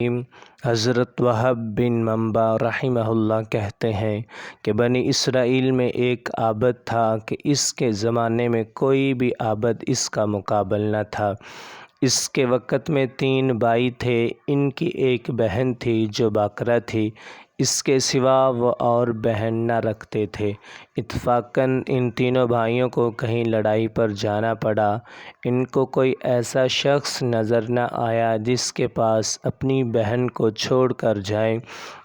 حضرت وہب بن منبع رحمہ اللہ کہتے ہیں کہ بنی اسرائیل میں ایک عابد تھا کہ اس کے زمانے میں کوئی بھی عابد اس کا مقابل نہ تھا۔ اس کے وقت میں 3 بھائی تھے، ان کی ایک بہن تھی جو باکرہ تھی، اس کے سوا وہ اور بہن نہ رکھتے تھے۔ اتفاقاً ان تینوں بھائیوں کو کہیں لڑائی پر جانا پڑا۔ ان کو کوئی ایسا شخص نظر نہ آیا جس کے پاس اپنی بہن کو چھوڑ کر جائیں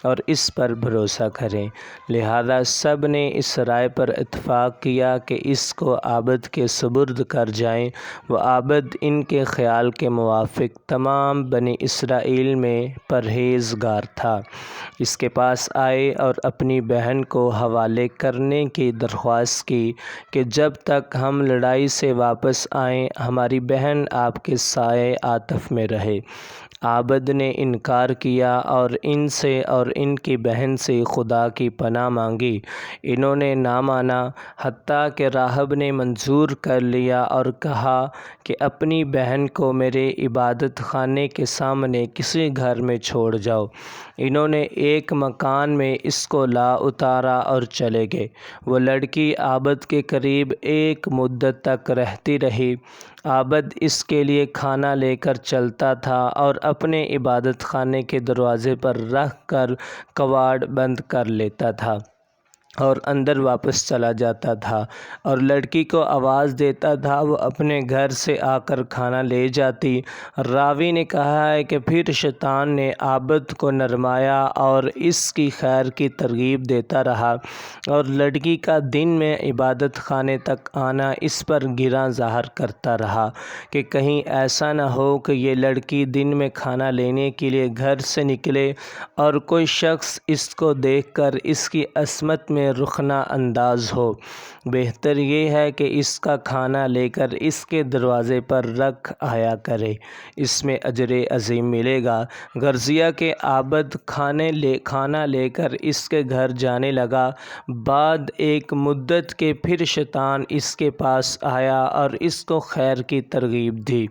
اور اس پر بھروسہ کریں، لہذا سب نے اس رائے پر اتفاق کیا کہ اس کو عابد کے سپرد کر جائیں۔ وہ عابد ان کے خیال کے موافق تمام بنی اسرائیل میں پرہیزگار تھا۔ اس کے پاس آئے اور اپنی بہن کو حوالے کرنے کی درخواست کی کہ جب تک ہم لڑائی سے واپس آئیں ہماری بہن آپ کے سایہ عاطف میں رہے۔ عابد نے انکار کیا اور ان سے اور ان کی بہن سے خدا کی پناہ مانگی۔ انہوں نے نہ مانا، حتیٰ کہ راہب نے منظور کر لیا اور کہا کہ اپنی بہن کو میرے عبادت خانے کے سامنے کسی گھر میں چھوڑ جاؤ۔ انہوں نے ایک مکان میں اس کو لا اتارا اور چلے گئے۔ وہ لڑکی عابد کے قریب ایک مدت تک رہتی رہی۔ عابد اس کے لیے کھانا لے کر چلتا تھا اور اپنے عبادت خانے کے دروازے پر رکھ کر کواڑ بند کر لیتا تھا اور اندر واپس چلا جاتا تھا اور لڑکی کو آواز دیتا تھا، وہ اپنے گھر سے آ کر کھانا لے جاتی۔ راوی نے کہا ہے کہ پھر شیطان نے عابد کو نرمایا اور اس کی خیر کی ترغیب دیتا رہا اور لڑکی کا دن میں عبادت خانے تک آنا اس پر گراں ظاہر کرتا رہا کہ کہیں ایسا نہ ہو کہ یہ لڑکی دن میں کھانا لینے کے لیے گھر سے نکلے اور کوئی شخص اس کو دیکھ کر اس کی عصمت میں رخنہ انداز ہو۔ بہتر یہ ہے کہ اس کا کھانا لے کر اس کے دروازے پر رکھ آیا کرے، اس میں اجر عظیم ملے گا۔ غرضیہ کہ عابد کھانا لے کر اس کے گھر جانے لگا۔ بعد ایک مدت کے پھر شیطان اس کے پاس آیا اور اس کو خیر کی ترغیب دی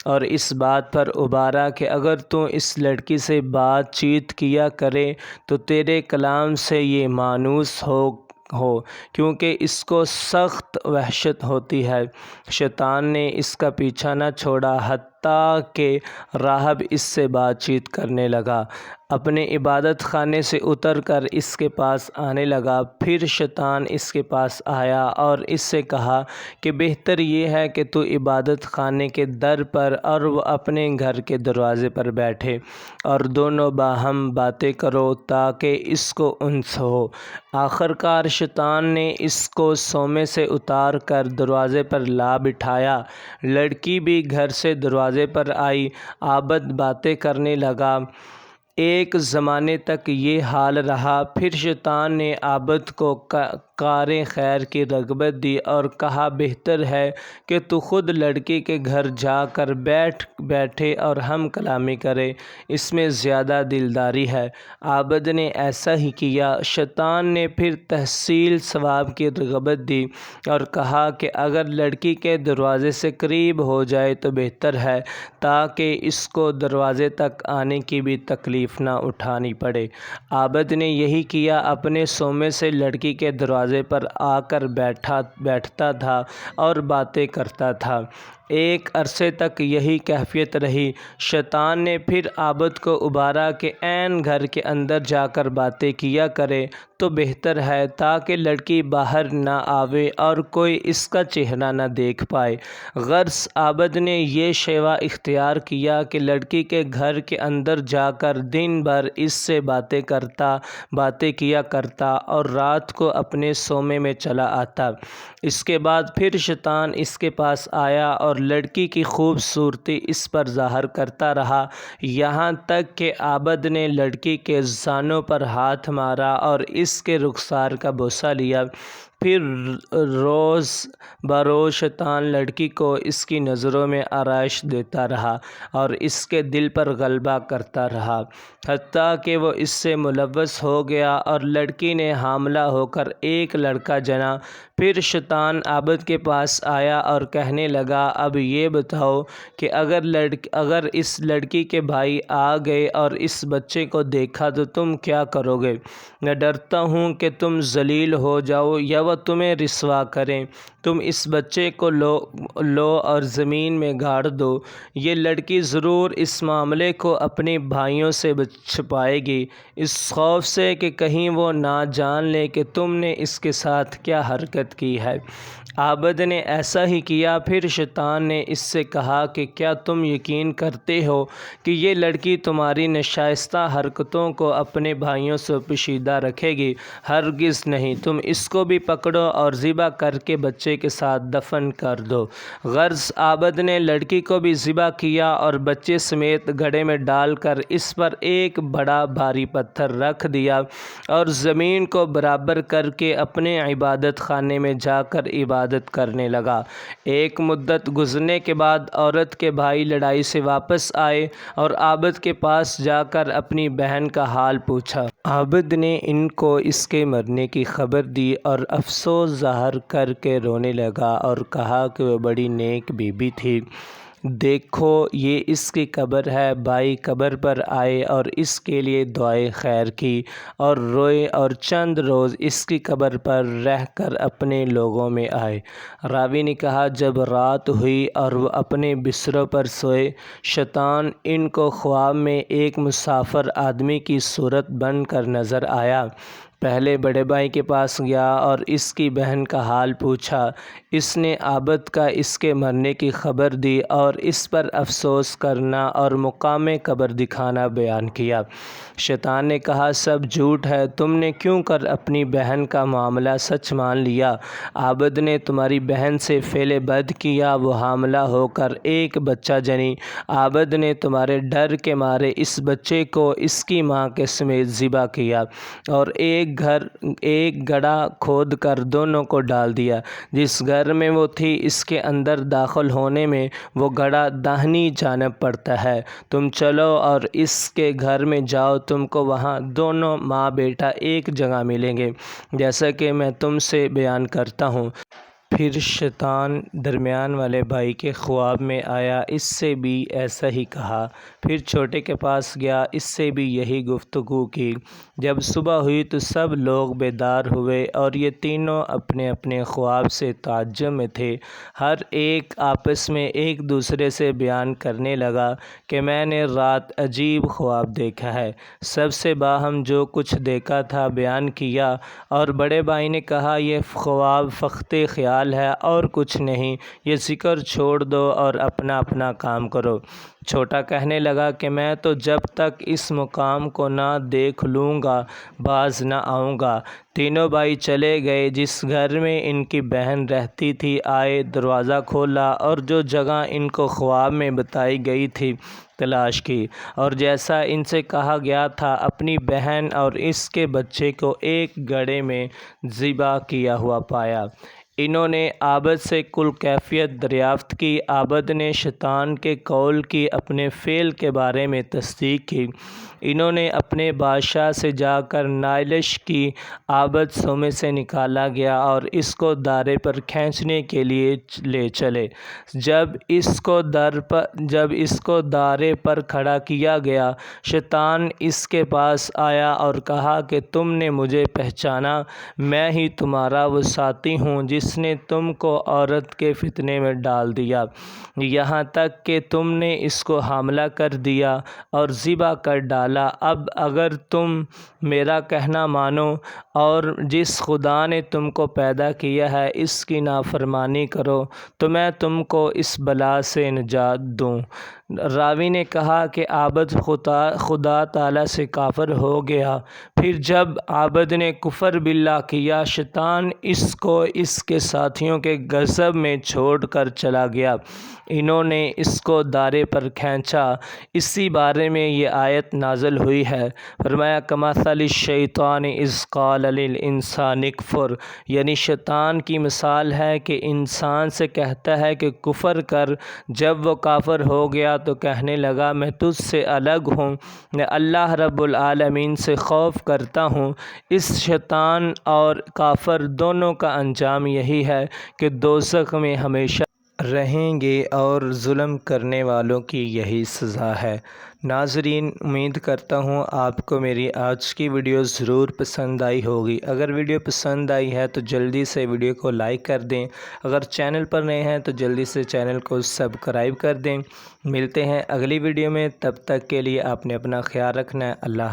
اور اس بات پر ابھارا کہ اگر تو اس لڑکی سے بات چیت کیا کرے تو تیرے کلام سے یہ مانوس ہو کیونکہ اس کو سخت وحشت ہوتی ہے۔ شیطان نے اس کا پیچھا نہ چھوڑا حتیٰ کہ راہب اس سے بات چیت کرنے لگا، اپنے عبادت خانے سے اتر کر اس کے پاس آنے لگا۔ پھر شیطان اس کے پاس آیا اور اس سے کہا کہ بہتر یہ ہے کہ تو عبادت خانے کے در پر اور وہ اپنے گھر کے دروازے پر بیٹھے اور دونوں باہم باتیں کرو تاکہ اس کو انس ہو۔ آخر کار شیطان نے اس کو سومے سے اتار کر دروازے پر لا بٹھایا۔ لڑکی بھی گھر سے دروازے پر آئی، عابد باتیں کرنے لگا۔ ایک زمانے تک یہ حال رہا، پھر شیطان نے عابد کو کار خیر کی رغبت دی اور کہا بہتر ہے کہ تو خود لڑکی کے گھر جا کر بیٹھے اور ہم کلامی کرے، اس میں زیادہ دلداری ہے۔ عابد نے ایسا ہی کیا۔ شیطان نے پھر تحصیل ثواب کی رغبت دی اور کہا کہ اگر لڑکی کے دروازے سے قریب ہو جائے تو بہتر ہے تاکہ اس کو دروازے تک آنے کی بھی تکلیف نہ اٹھانی پڑے۔ عابد نے یہی کیا، اپنے سومے سے لڑکی کے دروازے پر آ کر بیٹھتا تھا اور باتیں کرتا تھا۔ ایک عرصے تک یہی کیفیت رہی۔ شیطان نے پھر عابد کو ابھارا کہ عین گھر کے اندر جا کر باتیں کیا کرے تو بہتر ہے تاکہ لڑکی باہر نہ آوے اور کوئی اس کا چہرہ نہ دیکھ پائے۔ غرض عابد نے یہ شیوہ اختیار کیا کہ لڑکی کے گھر کے اندر جا کر دن بھر اس سے باتیں کیا کرتا اور رات کو اپنے سومے میں چلا آتا۔ اس کے بعد پھر شیطان اس کے پاس آیا اور لڑکی کی خوبصورتی اس پر ظاہر کرتا رہا، یہاں تک کہ عابد نے لڑکی کے زانوں پر ہاتھ مارا اور اس کے رخسار کا بوسہ لیا۔ پھر روز بروز شیطان لڑکی کو اس کی نظروں میں آرائش دیتا رہا اور اس کے دل پر غلبہ کرتا رہا، حتیٰ کہ وہ اس سے ملوث ہو گیا اور لڑکی نے حاملہ ہو کر ایک لڑکا جنا۔ پھر شیطان عابد کے پاس آیا اور کہنے لگا، اب یہ بتاؤ کہ اگر اس لڑکی کے بھائی آ گئے اور اس بچے کو دیکھا تو تم کیا کرو گے؟ میں ڈرتا ہوں کہ تم ذلیل ہو جاؤ یا وہ تمہیں رسوا کریں۔ تم اس بچے کو لو اور زمین میں گاڑ دو۔ یہ لڑکی ضرور اس معاملے کو اپنے بھائیوں سے چھپائے گی، اس خوف سے کہ کہیں وہ نہ جان لیں کہ تم نے اس کے ساتھ کیا حرکت کی ہے۔ عابد نے ایسا ہی کیا۔ پھر شیطان نے اس سے کہا کہ کیا تم یقین کرتے ہو کہ یہ لڑکی تمہاری ناشائستہ حرکتوں کو اپنے بھائیوں سے پوشیدہ رکھے گی؟ ہرگز نہیں، تم اس کو بھی پکڑو اور ذبح کر کے بچے کے ساتھ دفن کر دو۔ غرض عابد نے لڑکی کو بھی ذبح کیا اور بچے سمیت گڑھے میں ڈال کر اس پر ایک بڑا بھاری پتھر رکھ دیا اور زمین کو برابر کر کے اپنے عبادت خانے میں جا کر عبادت کرنے لگا۔ ایک مدت گزرنے کے بعد عورت کے بھائی لڑائی سے واپس آئے اور عابد کے پاس جا کر اپنی بہن کا حال پوچھا۔ عابد نے ان کو اس کے مرنے کی خبر دی اور افسوس ظاہر کر کے رونے لگا اور کہا کہ وہ بڑی نیک بی بی تھی۔ دیکھو یہ اس کی قبر ہے۔ بھائی قبر پر آئے اور اس کے لیے دعائے خیر کی اور روئے اور چند روز اس کی قبر پر رہ کر اپنے لوگوں میں آئے۔ راوی نے کہا، جب رات ہوئی اور وہ اپنے بستروں پر سوئے، شیطان ان کو خواب میں ایک مسافر آدمی کی صورت بن کر نظر آیا۔ پہلے بڑے بھائی کے پاس گیا اور اس کی بہن کا حال پوچھا۔ اس نے عابد کا اس کے مرنے کی خبر دی اور اس پر افسوس کرنا اور مقام قبر دکھانا بیان کیا۔ شیطان نے کہا، سب جھوٹ ہے، تم نے کیوں کر اپنی بہن کا معاملہ سچ مان لیا؟ عابد نے تمہاری بہن سے فعل بد کیا، وہ حاملہ ہو کر ایک بچہ جنی۔ عابد نے تمہارے ڈر کے مارے اس بچے کو اس کی ماں کے سمیت ذبح کیا اور ایک گڑھا کھود کر دونوں کو ڈال دیا۔ جس گھر میں وہ تھی اس کے اندر داخل ہونے میں وہ گڑھا داہنی جانب پڑتا ہے۔ تم چلو اور اس کے گھر میں جاؤ، تم کو وہاں دونوں ماں بیٹا ایک جگہ ملیں گے، جیسا کہ میں تم سے بیان کرتا ہوں۔ پھر شیطان درمیان والے بھائی کے خواب میں آیا، اس سے بھی ایسا ہی کہا۔ پھر چھوٹے کے پاس گیا، اس سے بھی یہی گفتگو کی۔ جب صبح ہوئی تو سب لوگ بیدار ہوئے اور یہ تینوں اپنے اپنے خواب سے تعجب میں تھے۔ ہر ایک آپس میں ایک دوسرے سے بیان کرنے لگا کہ میں نے رات عجیب خواب دیکھا ہے۔ سب سے باہم جو کچھ دیکھا تھا بیان کیا اور بڑے بھائی نے کہا، یہ خواب فقط خیال ہے اور کچھ نہیں، یہ ذکر چھوڑ دو اور اپنا اپنا کام کرو۔ چھوٹا کہنے لگا کہ میں تو جب تک اس مقام کو نہ دیکھ لوں گا باز نہ آؤں گا۔ تینوں بھائی چلے گئے۔ جس گھر میں ان کی بہن رہتی تھی آئے، دروازہ کھولا اور جو جگہ ان کو خواب میں بتائی گئی تھی تلاش کی اور جیسا ان سے کہا گیا تھا اپنی بہن اور اس کے بچے کو ایک گڑھے میں ذبح کیا ہوا پایا۔ انہوں نے عابد سے کل کیفیت دریافت کی۔ عابد نے شیطان کے قول کی اپنے فعل کے بارے میں تصدیق کی۔ انہوں نے اپنے بادشاہ سے جا کر نالش کی۔ عابد صومعے سے نکالا گیا اور اس کو دارے پر کھینچنے کے لیے لے چلے۔ جب اس کو دارے پر کھڑا کیا گیا، شیطان اس کے پاس آیا اور کہا کہ تم نے مجھے پہچانا، میں ہی تمہارا وہ ساتھی ہوں جس نے تم کو عورت کے فتنے میں ڈال دیا، یہاں تک کہ تم نے اس کو حاملہ کر دیا اور ذبح کر ڈالا۔ اب اگر تم میرا کہنا مانو اور جس خدا نے تم کو پیدا کیا ہے اس کی نافرمانی کرو تو میں تم کو اس بلا سے نجات دوں راوی نے کہا کہ عابد خدا تعالیٰ سے کافر ہو گیا۔ پھر جب عابد نے کفر باللہ کیا، شیطان اس کو اس کے ساتھیوں کے غضب میں چھوڑ کر چلا گیا۔ انہوں نے اس کو دارے پر کھینچا۔ اسی بارے میں یہ آیت نازل ہوئی ہے۔ فرمایا کمثل الشیطان اذ قال للانسان اکفر، یعنی شیطان کی مثال ہے کہ انسان سے کہتا ہے کہ کفر کر۔ جب وہ کافر ہو گیا تو کہنے لگا میں تجھ سے الگ ہوں، میں اللہ رب العالمین سے خوف کرتا ہوں۔ اس شیطان اور کافر دونوں کا انجام یہی ہے کہ دوزخ میں ہمیشہ رہیں گے اور ظلم کرنے والوں کی یہی سزا ہے۔ ناظرین، امید کرتا ہوں آپ کو میری آج کی ویڈیو ضرور پسند آئی ہوگی۔ اگر ویڈیو پسند آئی ہے تو جلدی سے ویڈیو کو لائک کر دیں۔ اگر چینل پر نئے ہیں تو جلدی سے چینل کو سبسکرائب کر دیں۔ ملتے ہیں اگلی ویڈیو میں، تب تک کے لیے آپ نے اپنا خیال رکھنا ہے۔ اللہ